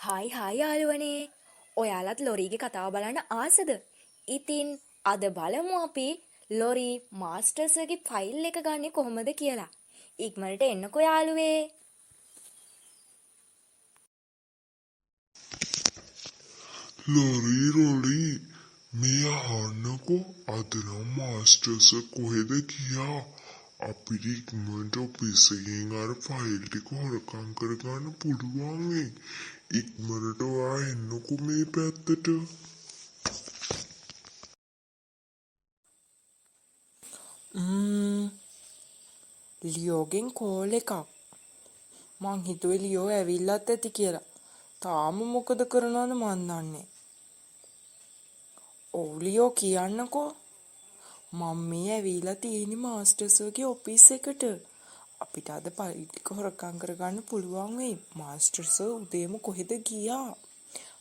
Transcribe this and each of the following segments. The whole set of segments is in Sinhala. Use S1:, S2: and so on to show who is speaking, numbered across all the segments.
S1: හායි යාළුවනේ. ඔයාලත් ලොරීගේ කතාව බලන්න ආසද? ඉතින් අද බලමු අපි ලොරි මාස්ටර්ස්ගේ ෆයිල් එක ගන්නේ කොහොමද කියලා. ඉක්මනට එන්නකෝ යාළුවේ.
S2: ලොරි මේ අහන්නකෝ අද නම් මාස්ටර්ස් කොහෙද ගියා? අපිට ඉක්මනට ඔෆිස් එකෙන් අර ෆයිල් ටික හොරකම් කරගන්න පුළුවන් වෙයි. ඉක්මනට ඔයා එන්නකෝ මේ පැත්තට.
S3: ලියෝගෙන් කෝල් එකක්. මං හිතුවේ ලියෝ ඇවිල්ලත් ඇති කියලා. තාම මොකද කරනවද මන් දන්නේ. ඔව් ලියෝ කියන්නකෝ. මම මේ ඇවිල්ලා තියෙන්නේ මාස්ටර්ස්ගේ ඔෆිස් එකට. අපිට අද ෆයිල් ටික හොරකම් කරගන්න පුළුවන් වෙයි. මාස්ටර්ස් උදේම කොහෙද ගියා?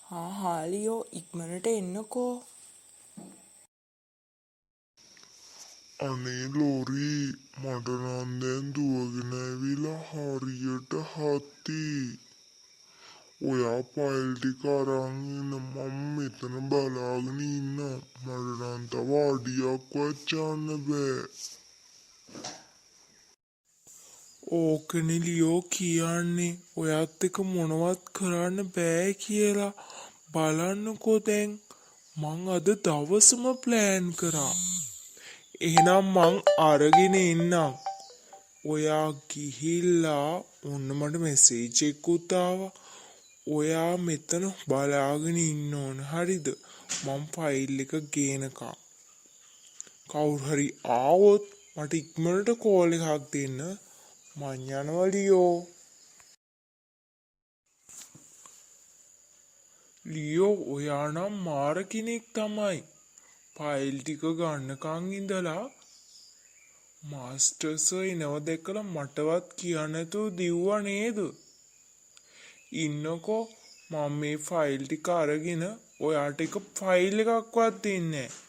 S3: හා ලියෝ ඉක්මනට එන්නකෝ.
S2: අනේ ලොරි මට නම් දැන් දුවගෙන ඇවිල්ලා හරියට හත්ති. ඔයා ෆයිල් ටික අරන් එන්න මම මෙතන බලාගෙන ඉන්නවා. මට නම් තව අඩියක්වත් යන්න බෑ.
S4: ඕකනේ ලියෝ කියන්නේ ඔයත් එක මොනවත් කරන්න බෑ කියලා. බලන්නකෝ දැන් මං අද දවසම ප්ලෑන් කරා. එහෙනම් මං අරගෙන එන්නම්. ඔයා ගිහිල්ලා ඔන්න මට මෙසේජ් එකකුත් ආවා. ඔයා මෙතන බලාගෙන ඉන්න ඕන. හරිද? මං ෆයිල් එක ගේනකම්. කවුරු හරි ආවොත් මට ඉක්මනට කෝල් එකක් දෙන්න. මං යනවා ලියෝ. ලියෝ ඔයා නම් මාර කෙනෙක් තමයි. ෆයිල් ටික ගන්නකම් ඉඳලා මාස්ටර්ස් එනව දැකලා මටවත් කියන්න නැතුව දිව්වා නේද? ඉන්නකෝ මම මේ ෆයිල් ටික අරගෙන ඔයාට එක ෆයිල් එකක්වත් දෙන්නේ නැහැ.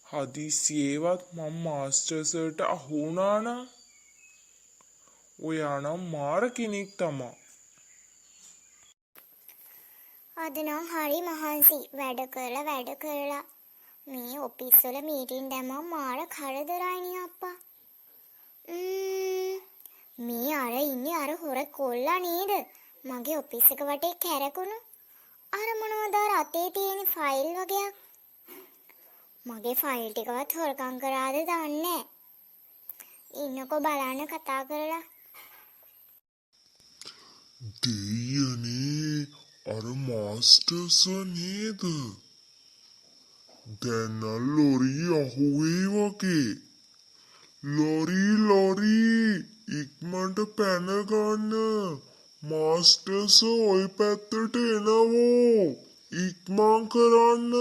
S4: හදිසියේවත් මම මාස්ටර්ස්ට අහු වුණා නම් ඔයා නම් මාර කෙනෙක් තමයි.
S5: අද නම් හරි මහන්සි වැඩ කරලා මේ ඔෆිස් වල මීටින් දැම්මම මාර කරදරයිනේ අප්පා. මේ අර ඉන්නේ අර හොර කොල්ලා නේද? මගේ ඔෆිස් එක වටේ කැරකුණු. අර මොනවද අතේ තියෙන ෆයිල් වගේක්. මගේ ෆයිල් ටිකවත් හොරකම් කරාද දන්නේ නැහැ. ඉන්නකෝ බලන්න කතා කරලා.
S2: දෙයනේ අර මාස්ටර්ස් නේද? දැන් ලොරි අහුවේ වගේ. ලොරි ඉක්මනට පැන ගන්න. මාස්ටර්ස් ওই පැත්තට එනවෝ. ඉක්මන් කරන්න.